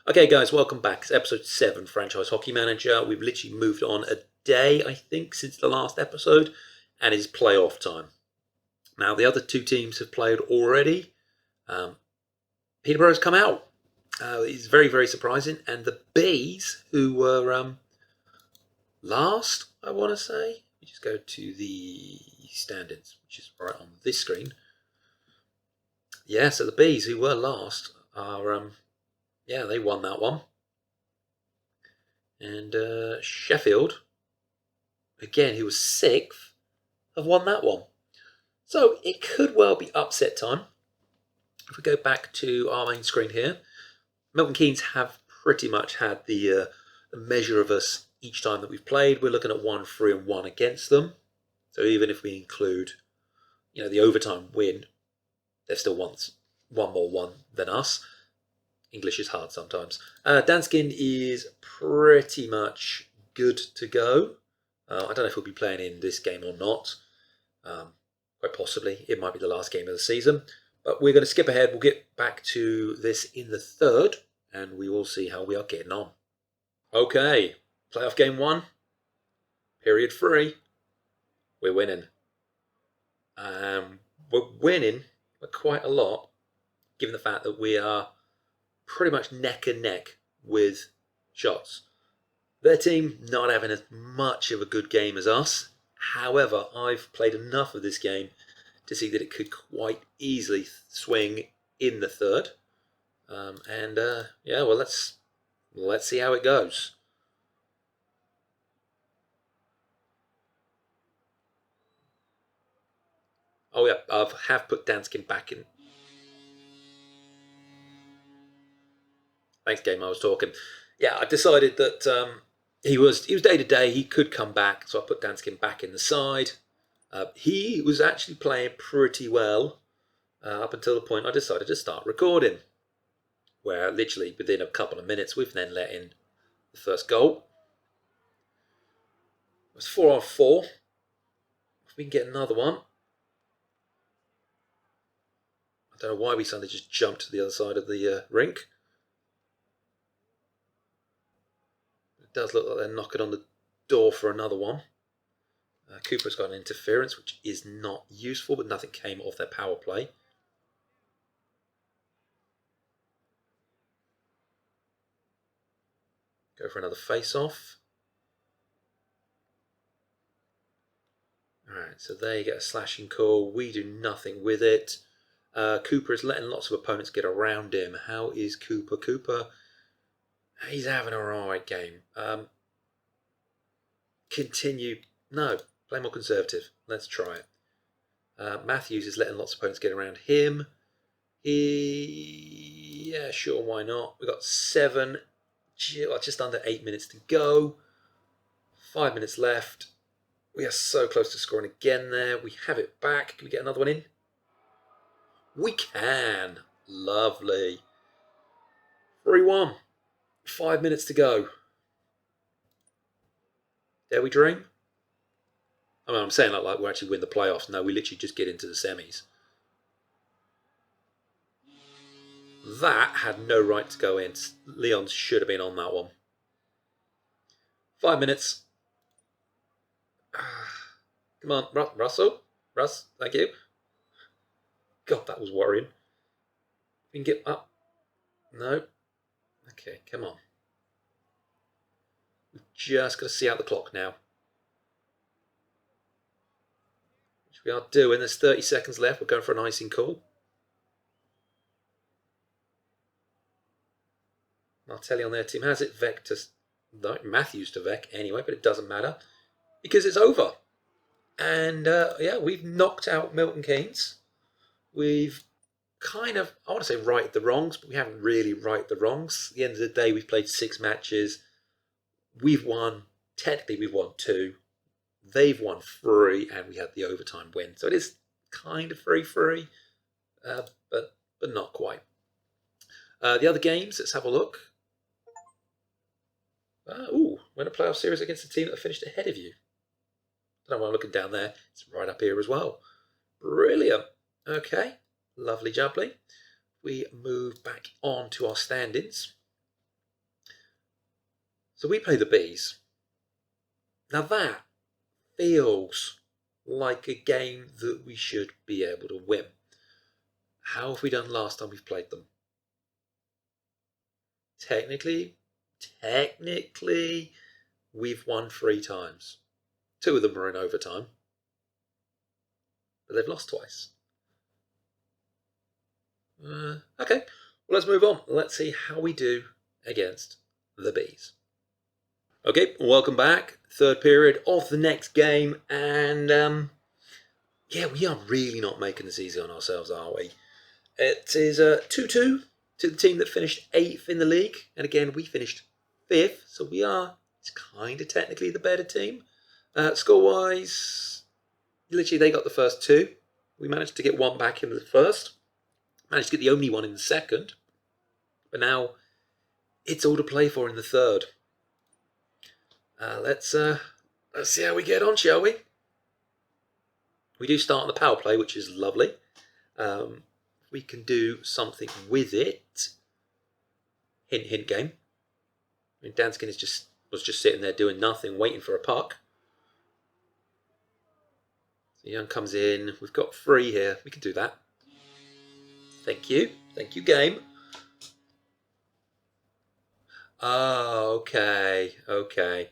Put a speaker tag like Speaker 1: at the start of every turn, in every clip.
Speaker 1: Okay, guys, welcome back. It's episode 7, Franchise Hockey Manager. We've literally moved on a day, I think, since the last episode, and it's playoff time. Now, the other two teams have played already. Peterborough's come out. It's very, very surprising. And the Bees, who were last, I want to say. Let me just go to the standings, which is right on this screen. Yeah, so the Bees, who were last, are... yeah, they won that one. And Sheffield, again, who was 6th, have won that one. So it could well be upset time. If we go back to our main screen here, Milton Keynes have pretty much had the measure of us each time that we've played. We're looking at 1-3 and 1 against them. So even if we include, the overtime win, they've still won one more one than us. English is hard sometimes. Danskin is pretty much good to go. I don't know if he'll be playing in this game or not. Quite possibly. It might be the last game of the season. But we're going to skip ahead. We'll get back to this in the third, and we will see how we are getting on. Okay, playoff game 1, period 3. We're winning. We're winning by quite a lot, given the fact that we are pretty much neck and neck with Shots. Their team not having as much of a good game as us. However, I've played enough of this game to see that it could quite easily swing in the third. Yeah, well, let's see how it goes. Oh yeah, I have put Danskin back in. Thanks, game. I was talking. Yeah, I decided that he was day to day. He could come back, so I put Danskin back in the side. He was actually playing pretty well up until the point I decided to start recording, where literally within a couple of minutes we've then let in the first goal. It was 4-on-4. If we can get another one. I don't know why we suddenly just jumped to the other side of the rink. It does look like they're knocking on the door for another one. Cooper's got an interference, which is not useful, but nothing came off their power play. Go for another face-off. Alright, so they get a slashing call. We do nothing with it. Cooper is letting lots of opponents get around him. How is Cooper? Cooper, he's having a alright game. Continue. No, play more conservative. Let's try it. Matthews is letting lots of opponents get around him. Yeah, sure, why not? We've got 7, just under 8 minutes to go. 5 minutes left. We are so close to scoring again there. We have it back. Can we get another one in? We can. Lovely. 3-1. 5 minutes to go. Dare we dream? I mean, I'm saying like we actually win the playoffs. No, we literally just get into the semis. That had no right to go in. Leon should have been on that one. 5 minutes. Come on, Russell. Russ, thank you. God, that was worrying. We can get up. No. Okay, come on. We've just got to see out the clock now. Which we are doing. There's 30 seconds left. We're going for an icing call. Martelli on their team has it. Vec to... No, Matthews to Vec anyway, but it doesn't matter. Because it's over. And, yeah, we've knocked out Milton Keynes. We've kind of, I want to say righted the wrongs, but we haven't really righted the wrongs. At the end of the day, we've played 6 matches. We've won, technically we've won 2. They've won 3, and we had the overtime win. So it is kind of 3-3, but not quite. The other games, let's have a look. Win a playoff series against a team that finished ahead of you. I don't know why I'm looking down there. It's right up here as well. Brilliant. Okay, lovely jubbly. We move back on to our standings. So we play the Bees. Now that feels like a game that we should be able to win. How have we done last time we've played them? Technically, we've won 3 times. 2 of them were in overtime. But they've lost twice. Okay, well, let's move on. Let's see how we do against the Bees. Okay, welcome back. 3rd period of the next game. And, yeah, we are really not making this easy on ourselves, are we? It is 2-2 to the team that finished 8th in the league. And again, we finished 5th. So we are kind of technically the better team. Score-wise, literally they got the first 2. We managed to get 1 back in the first. Managed to get the only one in the second. But now it's all to play for in the 3rd. Let's see how we get on, shall we? We do start on the power play, which is lovely. We can do something with it. Hint, hint game. I mean, Danskin was just sitting there doing nothing, waiting for a puck. So Young comes in. We've got 3 here. We can do that. Thank you. Thank you, game. Oh, okay. Okay.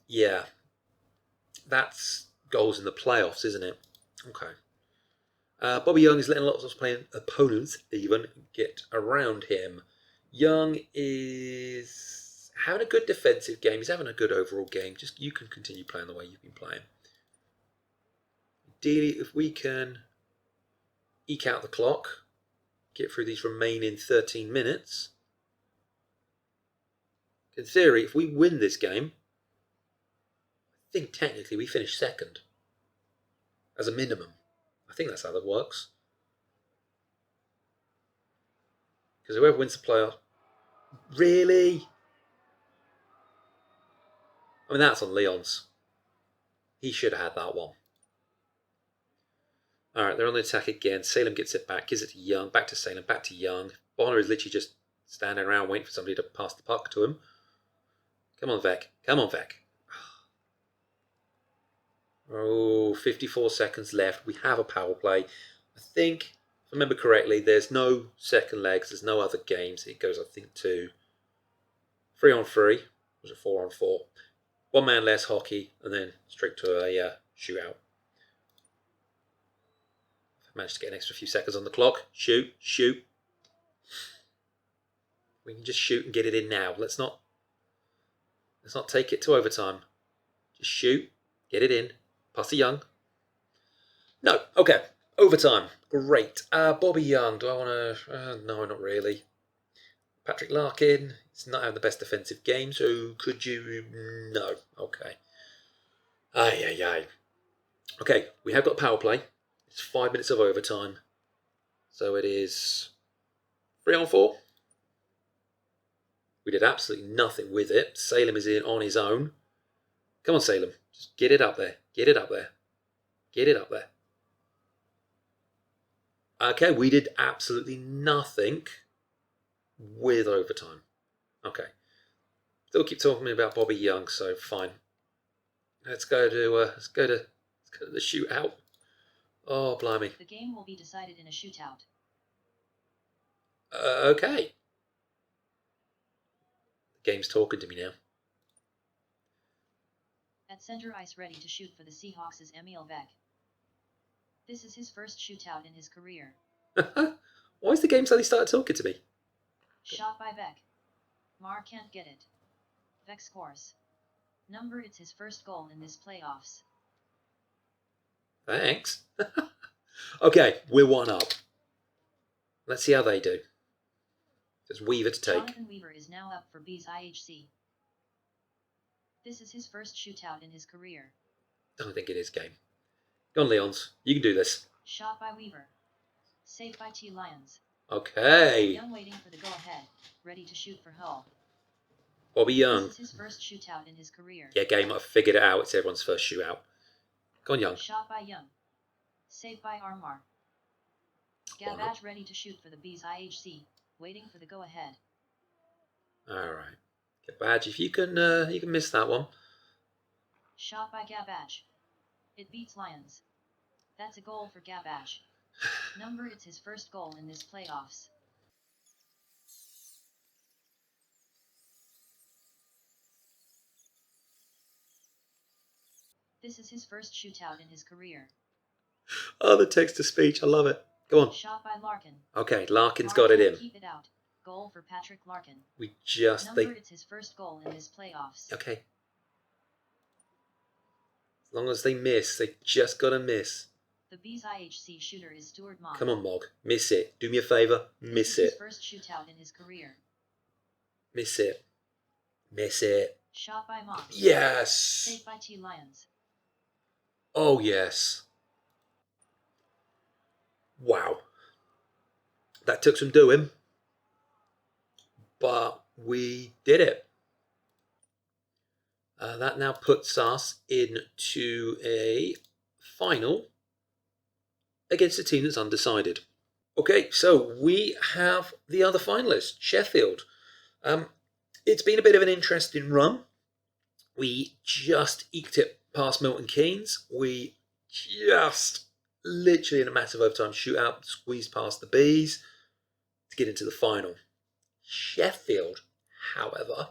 Speaker 1: Yeah. That's goals in the playoffs, isn't it? Okay. Bobby Young is letting lots of playing opponents even get around him. Young is having a good defensive game. He's having a good overall game. Just you can continue playing the way you've been playing. Ideally, if we can eke out the clock, get through these remaining 13 minutes. In theory, if we win this game, I think technically we finish 2nd. As a minimum. I think that's how that works. Because whoever wins the playoff... Really? I mean, that's on Leon's. He should have had that one. Alright, they're on the attack again. Salem gets it back, gives it to Young. Back to Salem, back to Young. Bonner is literally just standing around waiting for somebody to pass the puck to him. Come on, Vec. Come on, Vec. Oh, 54 seconds left. We have a power play. I think, if I remember correctly, there's no second legs. There's no other games. It goes, I think, to 3-on-3. Was it 4-on-4? 1 man less hockey, and then straight to a shootout. Managed to get an extra few seconds on the clock. Shoot, shoot. We can just shoot and get it in now. Let's not take it to overtime. Just shoot, get it in. Pass to Young. No, okay. Overtime. Great. Bobby Young. Do I want to... no, not really. Patrick Larkin. He's not having the best defensive game, so could you... No. Okay. Aye. Okay, we have got power play. It's 5 minutes of overtime. So it is 3-on-4. We did absolutely nothing with it. Salem is in on his own. Come on, Salem. Just get it up there. Get it up there. Get it up there. Okay, we did absolutely nothing with overtime. Okay. Still keep talking to me about Bobby Young, so fine. Let's go to the shootout. Oh, blimey.
Speaker 2: The game will be decided in a shootout.
Speaker 1: Okay. The game's talking to me now.
Speaker 2: At center ice ready to shoot for the Seahawks is Emil Beck. This is his first shootout in his career.
Speaker 1: Why has the game suddenly started talking to me?
Speaker 2: Shot by Beck. Mar can't get it. Beck scores. Number it's his first goal in this playoffs.
Speaker 1: Thanks. Okay, we're 1 up. Let's see how they do. There's Weaver to take.
Speaker 2: Jonathan Weaver is now up for B's IHC. This is his first shootout in his career.
Speaker 1: I don't think it is, game. Go on, Leons. You can do this.
Speaker 2: Shot by Weaver. Saved by T. Lions.
Speaker 1: Okay.
Speaker 2: Young waiting for the go-ahead. Ready to shoot for Hull.
Speaker 1: Bobby Young.
Speaker 2: This is his first shootout in his career.
Speaker 1: Yeah, game. I've figured it out. It's everyone's first shootout. Go on, Young.
Speaker 2: Shot by Young. Saved by Armar. Gavage ready to shoot for the B's IHC. Waiting for the go-ahead.
Speaker 1: All right. Gabbage, if you can miss that one.
Speaker 2: Shot by Gabbage. It beats Lions. That's a goal for Gabbage. Number it's his first goal in this playoffs. This is his first shootout in his career.
Speaker 1: Oh, the text-to-speech. I love it. Go on.
Speaker 2: Shot by Larkin.
Speaker 1: Okay, Larkin's got it in.
Speaker 2: Keep it out. Goal for Patrick Larkin.
Speaker 1: Number
Speaker 2: it's his first goal in this playoffs.
Speaker 1: Okay. As long as they miss, they just got to miss.
Speaker 2: The Bees IHC shooter is Stuart Mogg.
Speaker 1: Come on, Mogg. Miss it. Do me a favour. Miss it.
Speaker 2: His first shootout in his career.
Speaker 1: Miss it. Miss it.
Speaker 2: Shot by Mogg.
Speaker 1: Yes.
Speaker 2: Saved by T Lions.
Speaker 1: Oh, yes. Wow. That took some doing. But we did it. That now puts us into a final against a team that's undecided. Okay, so we have the other finalists, Sheffield. It's been a bit of an interesting run. We just eked it past Milton Keynes. We just, literally in a massive overtime shootout, squeezed past the Bees to get into the final. Sheffield, however,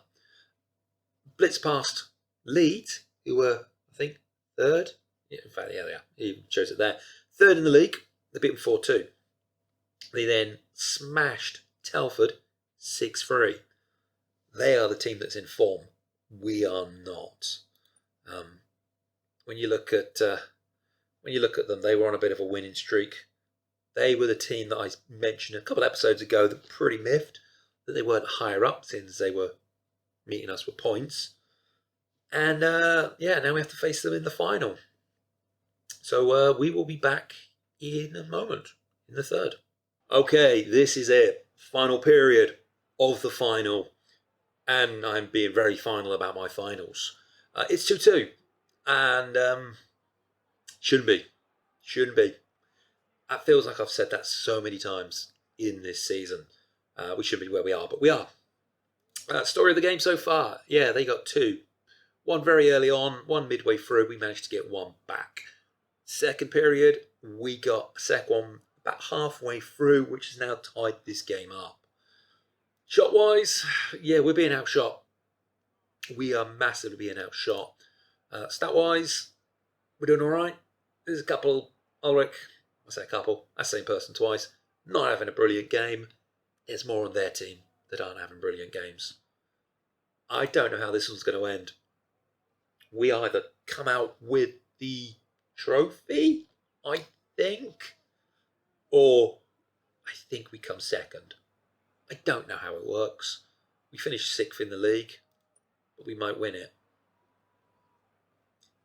Speaker 1: blitzed past Leeds, who were, I think, third. Yeah, in fact, yeah, they are. He shows it there. Third in the league. They beat them 4-2. They then smashed Telford 6-3. They are the team that's in form. We are not. When you look at them, they were on a bit of a winning streak. They were the team that I mentioned a couple of episodes ago that were pretty miffed that they weren't higher up since they were meeting us with points. And now we have to face them in the final. So we will be back in a moment, in the third. Okay, this is it. Final period of the final. And I'm being very final about my finals. It's 2-2. And shouldn't be. It feels like I've said that so many times in this season. We shouldn't be where we are, but we are. Story of the game so far. Yeah, they got 2. One very early on, one midway through. We managed to get one back. Second period, we got a second one about halfway through, which has now tied this game up. Shot-wise, yeah, we're being outshot. We are massively being outshot. Stat-wise, we're doing all right. There's a couple, Ulrich, I say a couple, that's the same person twice, not having a brilliant game. It's more on their team that aren't having brilliant games. I don't know how this one's going to end. We either come out with the trophy, I think, or I think we come second. I don't know how it works. We finished 6th in the league, but we might win it.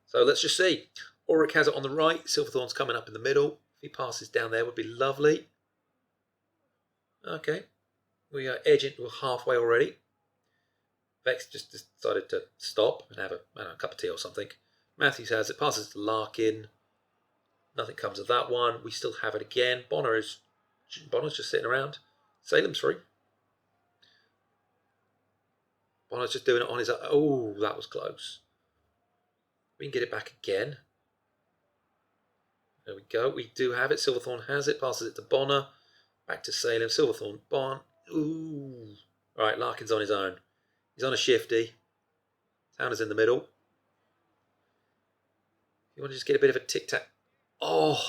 Speaker 1: So let's just see. Ulrich has it on the right. Silverthorne's coming up in the middle. If he passes down there, would be lovely. Okay. We are edging to halfway already. Vex just decided to stop and have a cup of tea or something. Matthews has it. Passes to Larkin. Nothing comes of that one. We still have it again. Bonner's just sitting around. Salem's free. Bonner's just doing it on his own. Oh, that was close. We can get it back again. There we go. We do have it. Silverthorne has it. Passes it to Bonner. Back to Salem. Silverthorne. Ooh. Right, Larkin's on his own. He's on a shifty. Towner's in the middle. You want to just get a bit of a tic-tac. Oh,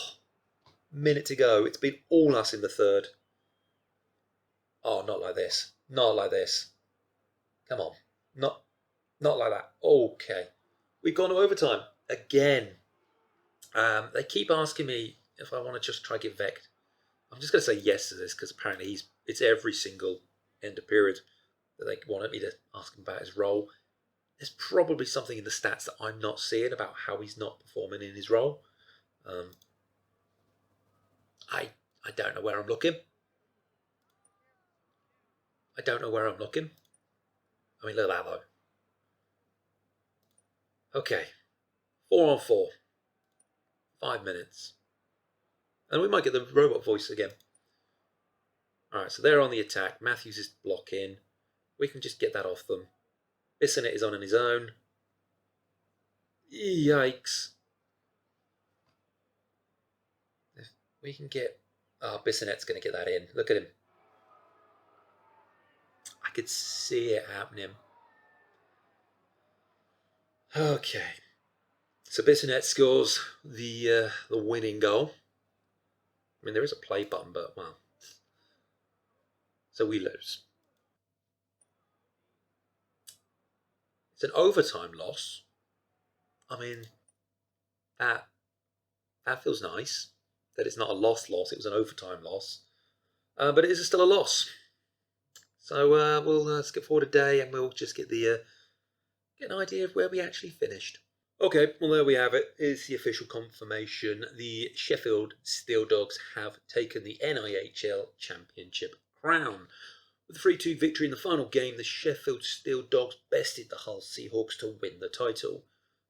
Speaker 1: minute to go. It's been all us in the third. Oh, not like this. Not like this. Come on. Not like that. Okay. We've gone to overtime. Again. They keep asking me if I want to just try to get Vect. I'm just going to say yes to this because apparently it's every single end of period that they wanted me to ask him about his role. There's probably something in the stats that I'm not seeing about how he's not performing in his role. I don't know where I'm looking. I mean, look at that though. Okay. 4 on 4. 5 minutes. And we might get the robot voice again. Alright, so they're on the attack. Matthews is blocking. We can just get that off them. Bissonette is on his own. Yikes. If we can get... Oh, Bissonette's going to get that in. Look at him. I could see it happening. Okay. So Bissonette scores the winning goal. I mean, there is a play button, but, well. So we lose. It's an overtime loss. I mean, that feels nice. That it's not a loss, it was an overtime loss. But it is still a loss. So we'll skip forward a day and we'll just get get an idea of where we actually finished. Okay, well there we have it. It's the official confirmation. The Sheffield Steel Dogs have taken the NIHL Championship crown. With a 3-2 victory in the final game, the Sheffield Steel Dogs bested the Hull Seahawks to win the title.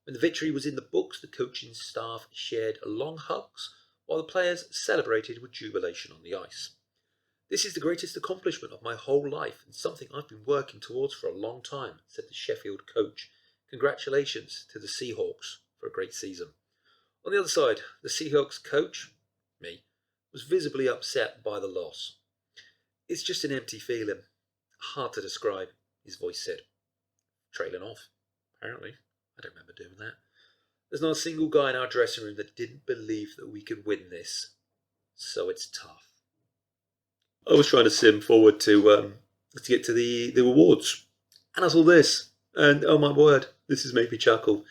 Speaker 1: When the victory was in the books, the coaching staff shared long hugs, while the players celebrated with jubilation on the ice. "This is the greatest accomplishment of my whole life and something I've been working towards for a long time," said the Sheffield coach. "Congratulations to the Seahawks for a great season." On the other side, the Seahawks coach, me, was visibly upset by the loss. "It's just an empty feeling. Hard to describe," his voice said. Trailing off, apparently. I don't remember doing that. "There's not a single guy in our dressing room that didn't believe that we could win this. So it's tough." I was trying to sim forward to get to the awards. And I saw this. And oh my word, this has made me chuckle.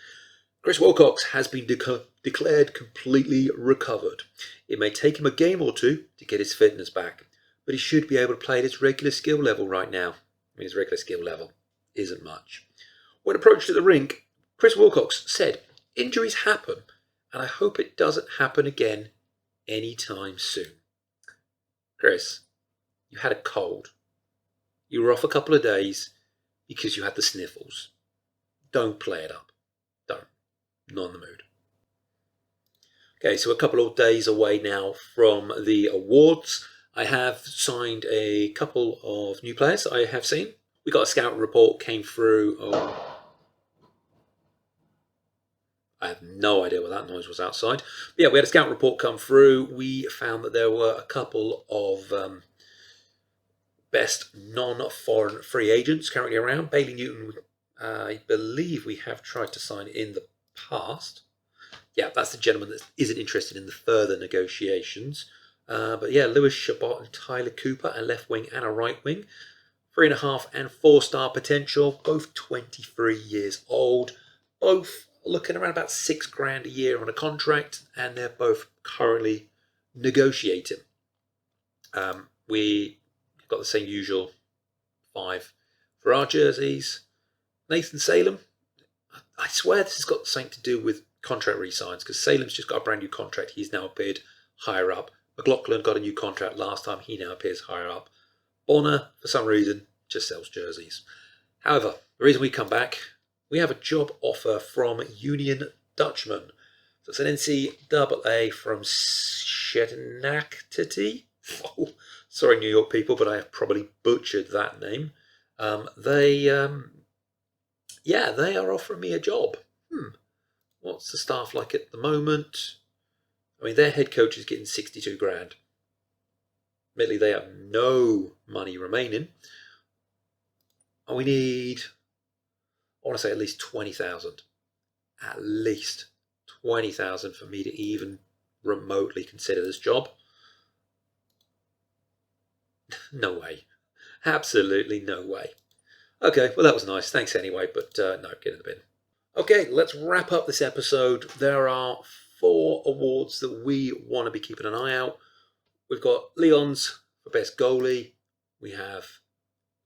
Speaker 1: Chris Wilcox has been declared completely recovered. It may take him a game or two to get his fitness back, but he should be able to play at his regular skill level right now. I mean, his regular skill level isn't much. When approached at the rink, Chris Wilcox said, "Injuries happen, and I hope it doesn't happen again anytime soon." Chris, you had a cold. You were off a couple of days because you had the sniffles. Don't play it up. Don't. Not in the mood. Okay, so a couple of days away now from the awards. I have signed a couple of new players I have seen. We got a scout report came through. I have no idea what that noise was outside. But yeah, we had a scout report come through. We found that there were a couple of best non-foreign free agents currently around. Bailey Newton, I believe we have tried to sign in the past. Yeah, that's the gentleman that isn't interested in the further negotiations. But yeah, Lewis Chabot and Tyler Cooper, a left wing and a right wing. 3.5 and 4-star potential, both 23 years old, both looking around about $6,000 a year on a contract, and they're both currently negotiating. We got the same usual 5 for our jerseys. Nathan Salem, I swear this has got something to do with contract re-signs, because Salem's just got a brand new contract. He's now appeared higher up. McLaughlin got a new contract last time. He now appears higher up. Bonner, for some reason, just sells jerseys. However, the reason we come back, we have a job offer from Union Dutchman. So it's an NCAA from Schenectady. Oh, sorry, New York people, but I have probably butchered that name. They are offering me a job. What's the staff like at the moment? I mean, their head coach is getting $62,000. Admittedly, they have no money remaining. And we need, I want to say at least 20,000. At least 20,000 for me to even remotely consider this job. No way. Absolutely no way. Okay, well that was nice. Thanks anyway, but no, get in the bin. Okay, let's wrap up this episode. There are 4 awards that we want to be keeping an eye out. We've got Leon's for best goalie. We have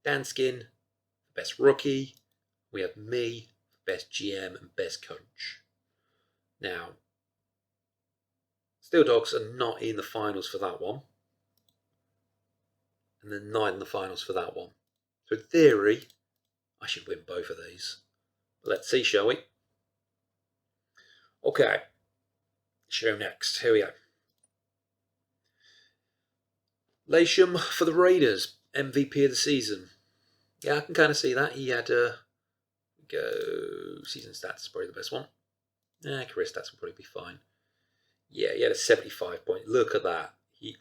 Speaker 1: Danskin for best rookie. We have me for best GM and best coach. Now, Steel Dogs are not in the finals for that one. And they're not in the finals for that one. So in theory, I should win both of these. But let's see, shall we? Okay. Show next. Here we go. Lasham for the Raiders, MVP of the season. Yeah, I can kind of see that. He had go season stats is probably the best one. Career stats will probably be fine. Yeah, he had a 75 point. Look at that. He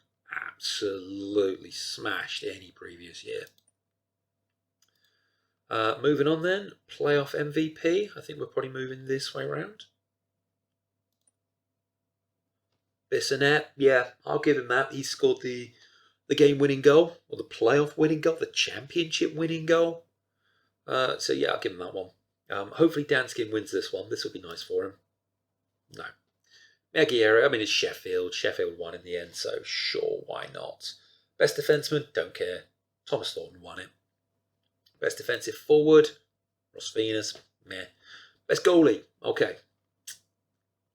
Speaker 1: absolutely smashed any previous year. Moving on then, playoff MVP. I think we're probably moving this way around. Bissonette, yeah, I'll give him that. He scored the game-winning goal, or the playoff-winning goal, the championship-winning goal. So yeah, I'll give him that one. Hopefully Danskin wins this one. This will be nice for him. No. Maguire, I mean, it's Sheffield. Sheffield won in the end, so sure, why not? Best defenseman, don't care. Thomas Thornton won it. Best defensive forward, Ross Venus, meh. Best goalie, okay.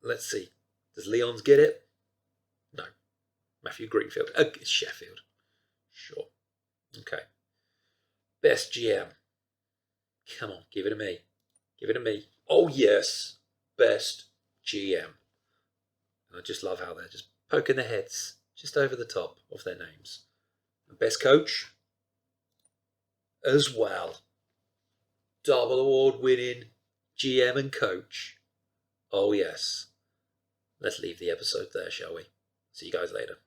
Speaker 1: Let's see. Does Leons get it? No. Matthew Greenfield. It's Sheffield. Sure. Okay. Best GM. Come on, give it to me. Give it to me. Oh, yes. Best GM. I just love how they're just poking their heads just over the top of their names. And best coach as well. Double award winning GM and coach. Oh, yes. Let's leave the episode there, shall we? See you guys later.